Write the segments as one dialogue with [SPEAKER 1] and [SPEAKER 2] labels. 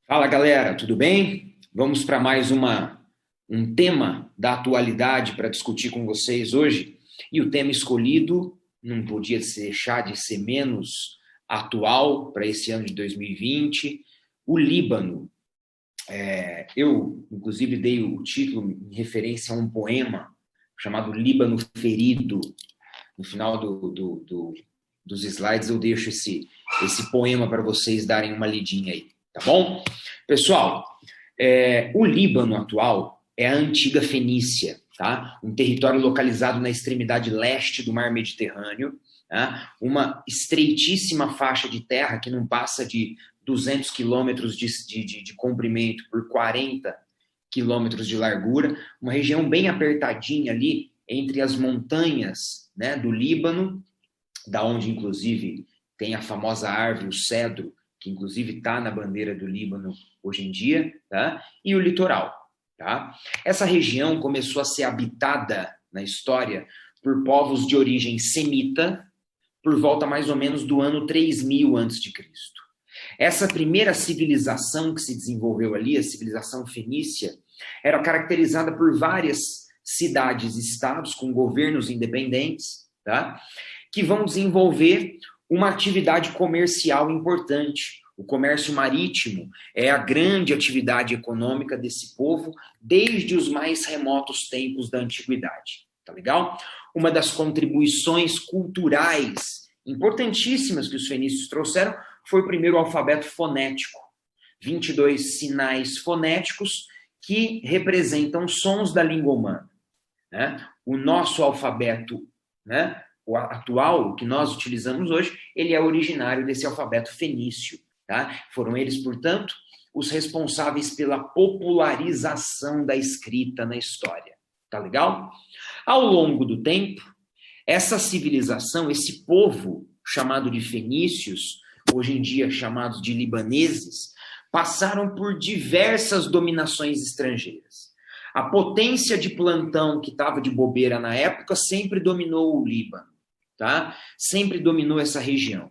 [SPEAKER 1] Fala galera, tudo bem? Vamos para mais um tema da atualidade para discutir com vocês hoje. E o tema escolhido não podia deixar de ser menos atual para esse ano de 2020, o Líbano. Eu, inclusive, dei o título em referência a um poema chamado Líbano Ferido. No final dos slides eu deixo esse poema para vocês darem uma lidinha aí. Tá bom? Pessoal, o Líbano atual é a antiga Fenícia, tá? Um território localizado na extremidade leste do mar Mediterrâneo, tá? Uma estreitíssima faixa de terra que não passa de 200 quilômetros de comprimento por 40 quilômetros de largura, uma região bem apertadinha ali entre as montanhas, né, do Líbano, da onde inclusive tem a famosa árvore, o cedro, que inclusive está na bandeira do Líbano hoje em dia, tá? E o litoral. Tá? Essa região começou a ser habitada na história por povos de origem semita por volta mais ou menos do ano 3000 a.C. Essa primeira civilização que se desenvolveu ali, a civilização fenícia, era caracterizada por várias cidades-estados com governos independentes, tá? Que vão desenvolver uma atividade comercial importante. O comércio marítimo é a grande atividade econômica desse povo desde os mais remotos tempos da antiguidade. Tá legal? Uma das contribuições culturais importantíssimas que os fenícios trouxeram foi o primeiro alfabeto fonético. 22 sinais fonéticos que representam sons da língua humana. Né? O nosso alfabeto, né, o atual, que nós utilizamos hoje, ele é originário desse alfabeto fenício. Tá? Foram eles, portanto, os responsáveis pela popularização da escrita na história. Tá legal? Ao longo do tempo, essa civilização, esse povo chamado de fenícios, hoje em dia chamados de libaneses, passaram por diversas dominações estrangeiras. A potência de plantão que estava de bobeira na época sempre dominou o Líbano. Tá? Sempre dominou essa região.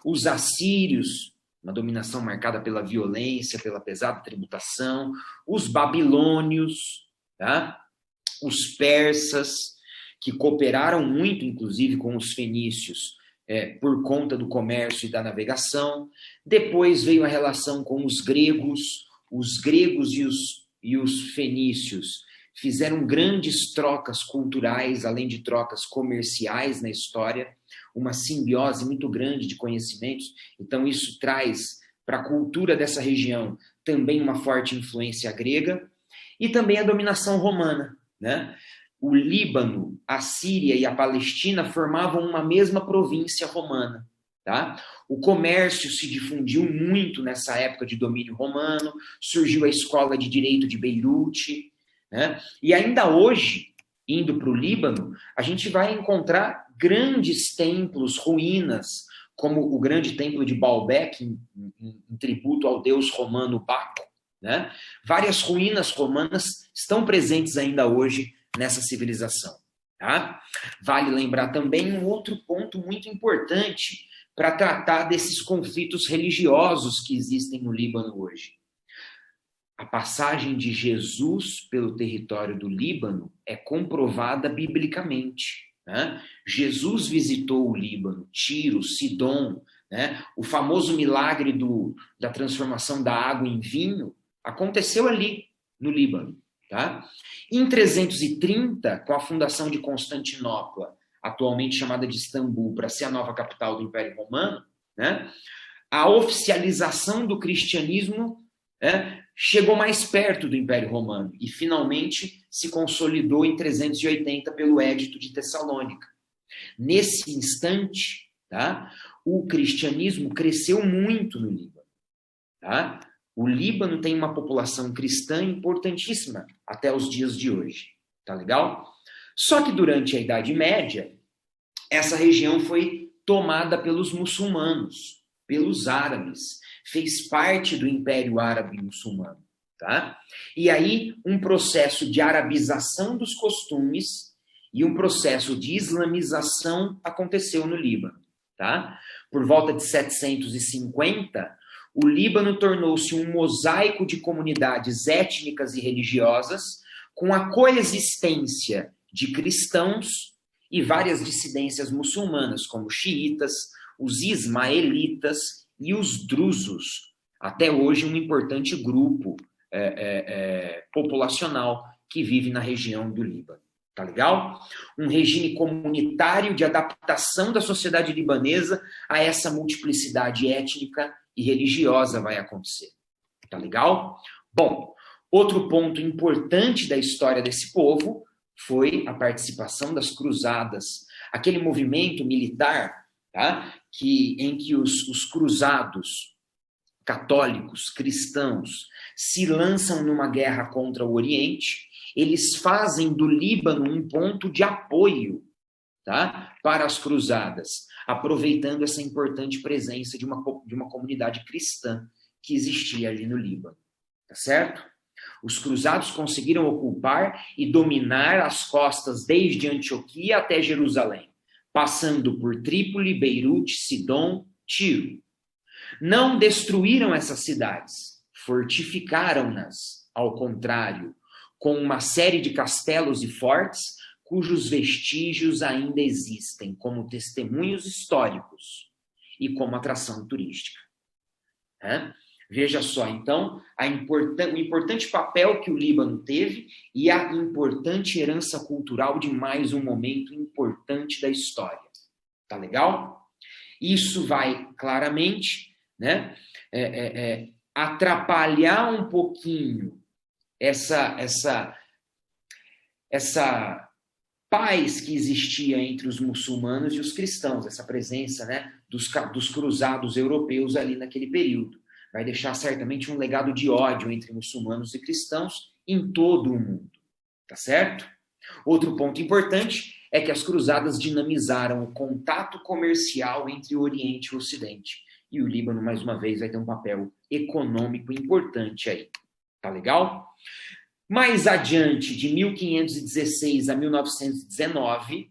[SPEAKER 1] Os assírios, uma dominação marcada pela violência, pela pesada tributação, os babilônios, tá? Os persas, que cooperaram muito, inclusive, com os fenícios, por conta do comércio e da navegação. Depois veio a relação com os gregos e os fenícios fizeram grandes trocas culturais, além de trocas comerciais na história, uma simbiose muito grande de conhecimentos. Então, isso traz para a cultura dessa região também uma forte influência grega e também a dominação romana. Né? O Líbano, a Síria e a Palestina formavam uma mesma província romana. Tá? O comércio se difundiu muito nessa época de domínio romano, surgiu a escola de direito de Beirute, né? E ainda hoje, indo para o Líbano, a gente vai encontrar grandes templos, ruínas, como o grande templo de Baalbek, em tributo ao deus romano Baco. Né? Várias ruínas romanas estão presentes ainda hoje nessa civilização. Tá? Vale lembrar também um outro ponto muito importante para tratar desses conflitos religiosos que existem no Líbano hoje. A passagem de Jesus pelo território do Líbano é comprovada biblicamente. Né? Jesus visitou o Líbano, Tiro, Sidom, né? O famoso milagre da transformação da água em vinho aconteceu ali, no Líbano. Tá? Em 330, com a fundação de Constantinopla, atualmente chamada de Istambul, para ser a nova capital do Império Romano, né? A oficialização do cristianismo chegou mais perto do Império Romano e finalmente se consolidou em 380 pelo Édito de Tessalônica. Nesse instante, tá, o cristianismo cresceu muito no Líbano. Tá? O Líbano tem uma população cristã importantíssima até os dias de hoje. Tá legal? Só que durante a Idade Média, essa região foi tomada pelos muçulmanos, pelos árabes, fez parte do Império Árabe Muçulmano. Tá? E aí, um processo de arabização dos costumes e um processo de islamização aconteceu no Líbano. Tá? Por volta de 750, o Líbano tornou-se um mosaico de comunidades étnicas e religiosas, com a coexistência de cristãos e várias dissidências muçulmanas, como os xiitas, os ismaelitas e os drusos. Até hoje, um importante grupo populacional que vive na região do Líbano. Tá legal? Um regime comunitário de adaptação da sociedade libanesa a essa multiplicidade étnica e religiosa vai acontecer. Tá legal? Bom, outro ponto importante da história desse povo foi a participação das cruzadas, aquele movimento militar, tá? Em que os cruzados católicos, cristãos, se lançam numa guerra contra o Oriente. Eles fazem do Líbano um ponto de apoio, tá, para as cruzadas, aproveitando essa importante presença de uma comunidade cristã que existia ali no Líbano. Tá certo? Os cruzados conseguiram ocupar e dominar as costas desde Antioquia até Jerusalém, passando por Trípoli, Beirute, Sidom, Tiro. Não destruíram essas cidades, fortificaram-nas, ao contrário, com uma série de castelos e fortes cujos vestígios ainda existem como testemunhos históricos e como atração turística. Veja só, então, o importante papel que o Líbano teve e a importante herança cultural de mais um momento importante da história. Tá legal? Isso vai claramente, né, atrapalhar um pouquinho essa paz que existia entre os muçulmanos e os cristãos, essa presença, né, dos cruzados europeus ali naquele período. Vai deixar certamente um legado de ódio entre muçulmanos e cristãos em todo o mundo. Tá certo? Outro ponto importante é que as cruzadas dinamizaram o contato comercial entre o Oriente e o Ocidente. E o Líbano, mais uma vez, vai ter um papel econômico importante aí. Tá legal? Mais adiante, de 1516 a 1919,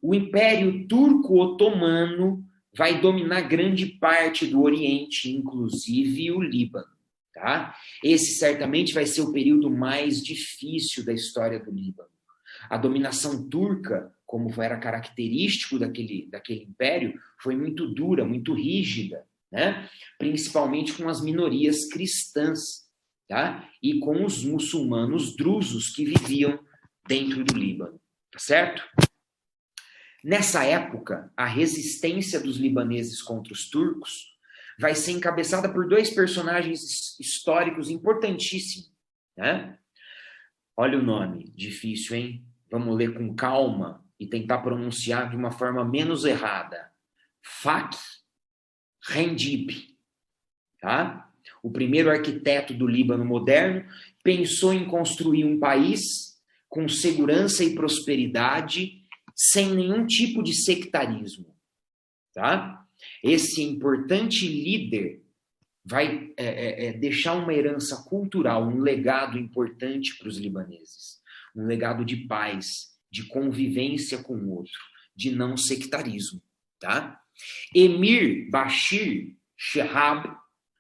[SPEAKER 1] o Império Turco-Otomano vai dominar grande parte do Oriente, inclusive o Líbano. Tá? Esse certamente vai ser o período mais difícil da história do Líbano. A dominação turca, como era característico daquele império, foi muito dura, muito rígida, né? Principalmente com as minorias cristãs, tá? E com os muçulmanos drusos que viviam dentro do Líbano, tá certo? Nessa época, a resistência dos libaneses contra os turcos vai ser encabeçada por dois personagens históricos importantíssimos, né? Olha o nome, difícil, hein? Vamos ler com calma e tentar pronunciar de uma forma menos errada. Fakhr Rendib, tá? O primeiro arquiteto do Líbano moderno pensou em construir um país com segurança e prosperidade, sem nenhum tipo de sectarismo, tá? Esse importante líder vai deixar uma herança cultural, um legado importante para os libaneses, um legado de paz, de convivência com o outro, de não sectarismo, tá? Emir Bashir Shehab,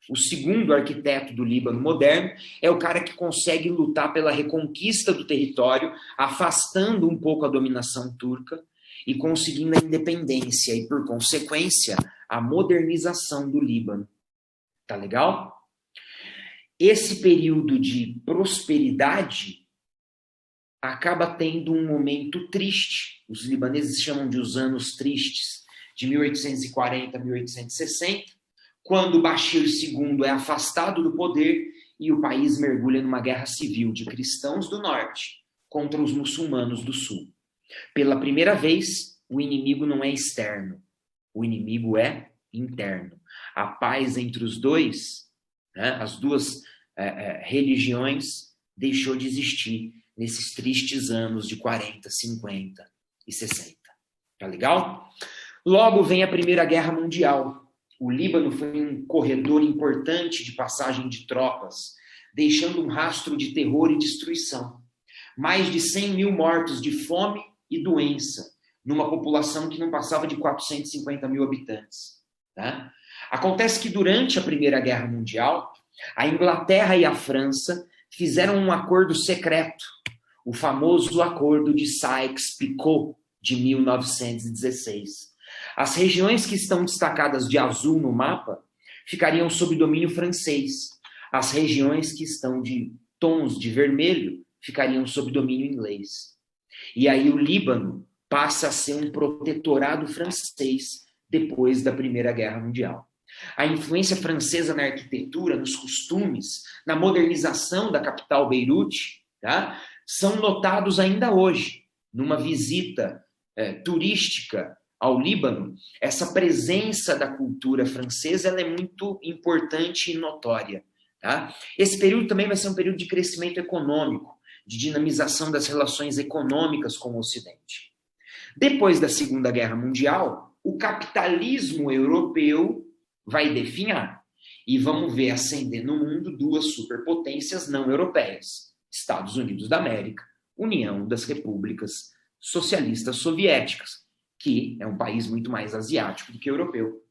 [SPEAKER 1] o segundo arquiteto do Líbano moderno, é o cara que consegue lutar pela reconquista do território, afastando um pouco a dominação turca e conseguindo a independência e, por consequência, a modernização do Líbano. Tá legal? Esse período de prosperidade acaba tendo um momento triste. Os libaneses chamam de os anos tristes, de 1840 a 1860, quando Bashir II é afastado do poder e o país mergulha numa guerra civil de cristãos do norte contra os muçulmanos do sul. Pela primeira vez, o inimigo não é externo, o inimigo é interno. A paz entre os dois, né, as duas religiões, deixou de existir nesses tristes anos de 40, 50 e 60. Tá legal? Logo vem a Primeira Guerra Mundial. O Líbano foi um corredor importante de passagem de tropas, deixando um rastro de terror e destruição. Mais de 100 mil mortos de fome e doença, numa população que não passava de 450 mil habitantes. Tá? Acontece que durante a Primeira Guerra Mundial, a Inglaterra e a França fizeram um acordo secreto, o famoso Acordo de Sykes-Picot, de 1916. As regiões que estão destacadas de azul no mapa ficariam sob domínio francês. As regiões que estão de tons de vermelho ficariam sob domínio inglês. E aí o Líbano passa a ser um protetorado francês depois da Primeira Guerra Mundial. A influência francesa na arquitetura, nos costumes, na modernização da capital Beirute, tá, são notados ainda hoje. Numa visita turística ao Líbano, essa presença da cultura francesa ela é muito importante e notória. Tá? Esse período também vai ser um período de crescimento econômico, de dinamização das relações econômicas com o Ocidente. Depois da Segunda Guerra Mundial, o capitalismo europeu vai definhar. E vamos ver ascender no mundo duas superpotências não europeias: Estados Unidos da América, União das Repúblicas Socialistas Soviéticas, que é um país muito mais asiático do que europeu.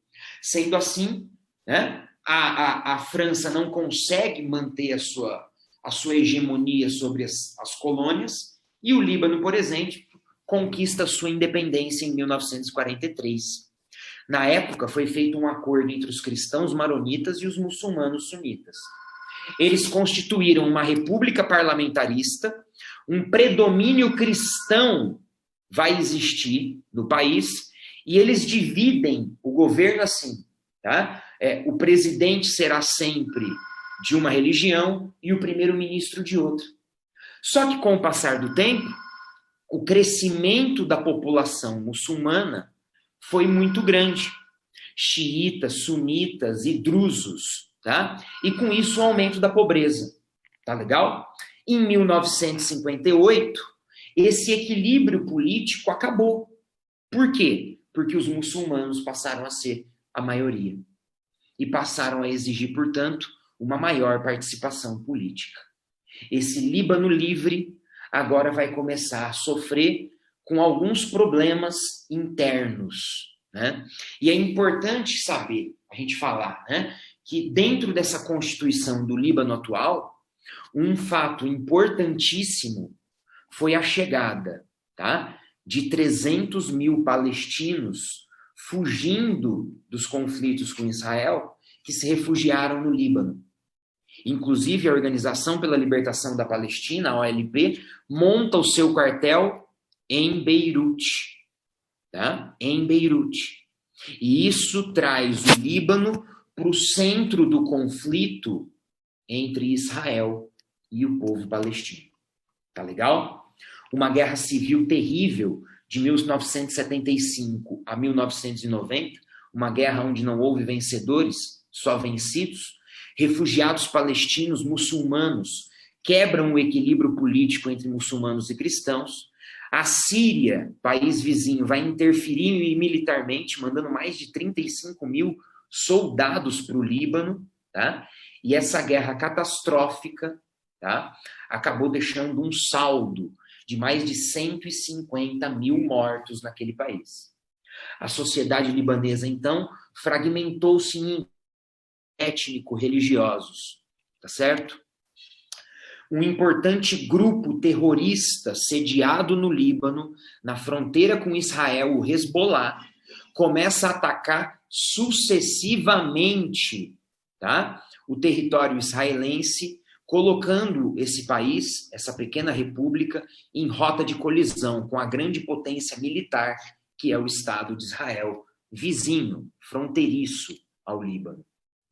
[SPEAKER 1] Sendo assim, né, a França não consegue manter a sua hegemonia sobre as colônias, e o Líbano, por exemplo, conquista sua independência em 1943. Na época, foi feito um acordo entre os cristãos maronitas e os muçulmanos sunitas. Eles constituíram uma república parlamentarista, um predomínio cristão vai existir no país, e eles dividem o governo assim, tá? O presidente será sempre de uma religião e o primeiro-ministro de outra. Só que com o passar do tempo, o crescimento da população muçulmana foi muito grande. Xiitas, sunitas e drusos, tá? E com isso o aumento da pobreza. Tá legal? Em 1958, esse equilíbrio político acabou. Por quê? Porque os muçulmanos passaram a ser a maioria. E passaram a exigir, portanto, uma maior participação política. Esse Líbano livre agora vai começar a sofrer com alguns problemas internos, né? E é importante saber, a gente falar, né, que dentro dessa constituição do Líbano atual, um fato importantíssimo foi a chegada, tá, de 300 mil palestinos fugindo dos conflitos com Israel, que se refugiaram no Líbano. Inclusive, a Organização pela Libertação da Palestina, a OLP, monta o seu quartel em Beirute, tá? Em Beirute. E isso traz o Líbano para o centro do conflito entre Israel e o povo palestino. Tá legal? Uma guerra civil terrível de 1975 a 1990, uma guerra onde não houve vencedores, só vencidos. Refugiados palestinos muçulmanos quebram o equilíbrio político entre muçulmanos e cristãos. A Síria, país vizinho, vai interferir militarmente, mandando mais de 35 mil soldados para o Líbano, tá? E essa guerra catastrófica, tá, acabou deixando um saldo de mais de 150 mil mortos naquele país. A sociedade libanesa, então, fragmentou-se em étnico-religiosos, tá certo? Um importante grupo terrorista sediado no Líbano, na fronteira com Israel, o Hezbollah, começa a atacar sucessivamente, tá, o território israelense, colocando esse país, essa pequena república, em rota de colisão com a grande potência militar, que é o Estado de Israel, vizinho, fronteiriço ao Líbano.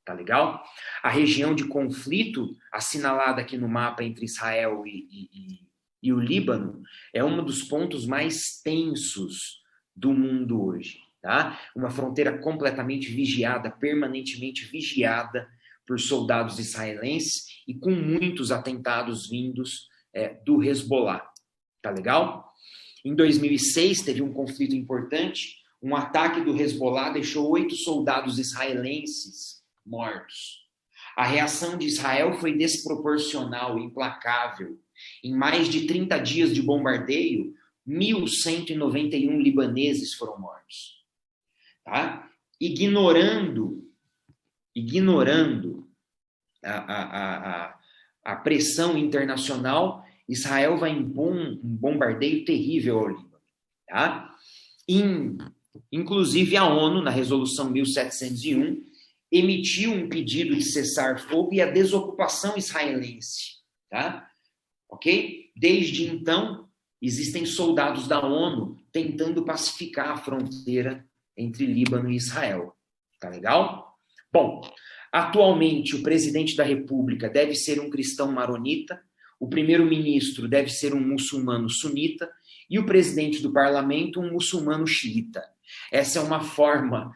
[SPEAKER 1] Tá legal? A região de conflito, assinalada aqui no mapa entre Israel e o Líbano, é um dos pontos mais tensos do mundo hoje. Tá? Uma fronteira completamente vigiada, permanentemente vigiada por soldados israelenses e com muitos atentados vindos do Hezbollah. Tá legal? Em 2006, teve um conflito importante. Um ataque do Hezbollah deixou 8 soldados israelenses mortos. A reação de Israel foi desproporcional e implacável. Em mais de 30 dias de bombardeio, 1.191 libaneses foram mortos. Tá? Ignorando ignorando a pressão internacional, Israel vai impor um bombardeio terrível ao Líbano. Tá? Inclusive, a ONU, na Resolução 1701, emitiu um pedido de cessar-fogo e a desocupação israelense. Tá? Ok? Desde então, existem soldados da ONU tentando pacificar a fronteira entre Líbano e Israel. Tá legal? Bom, atualmente o presidente da República deve ser um cristão maronita, o primeiro-ministro deve ser um muçulmano sunita e o presidente do parlamento um muçulmano xiita. Essa é uma forma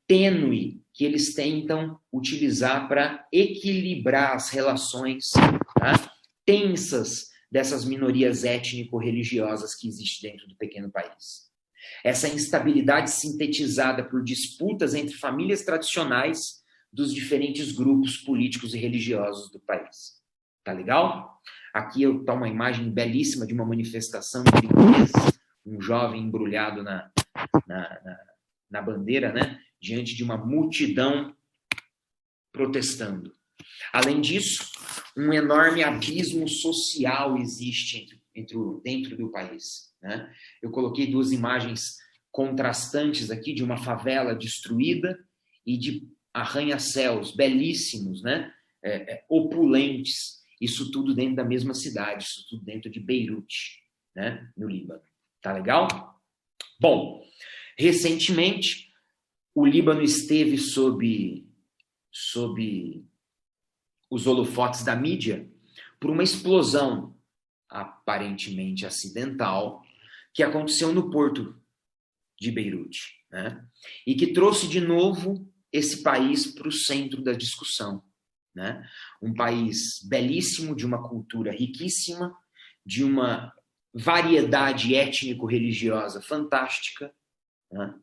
[SPEAKER 1] tênue que eles tentam utilizar para equilibrar as relações tensas dessas minorias étnico-religiosas que existem dentro do pequeno país. Essa instabilidade sintetizada por disputas entre famílias tradicionais dos diferentes grupos políticos e religiosos do país. Tá legal? Aqui está uma imagem belíssima de uma manifestação de ingleses, um jovem embrulhado na bandeira, né? Diante de uma multidão protestando. Além disso, um enorme abismo social existe dentro do país. Né? Eu coloquei duas imagens contrastantes aqui de uma favela destruída e de arranha-céus belíssimos, né? Opulentes. Isso tudo dentro da mesma cidade, isso tudo dentro de Beirute, né? No Líbano. Tá legal? Bom, recentemente, o Líbano esteve sob os holofotes da mídia por uma explosão aparentemente acidental que aconteceu no porto de Beirute, né? E que trouxe de novo esse país para o centro da discussão, né? Um país belíssimo, de uma cultura riquíssima, de uma variedade étnico-religiosa fantástica, né?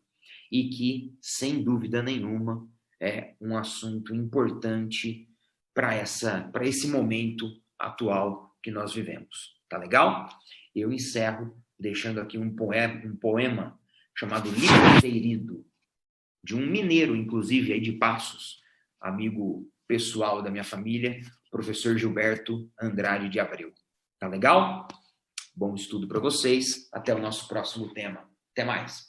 [SPEAKER 1] E que, sem dúvida nenhuma, é um assunto importante para esse momento atual que nós vivemos. Tá legal? Eu encerro deixando aqui um poema chamado Líbano Ferido, de um mineiro, inclusive, aí de Passos, amigo pessoal da minha família, professor Gilberto Andrade de Abreu. Tá legal? Bom estudo para vocês. Até o nosso próximo tema. Até mais.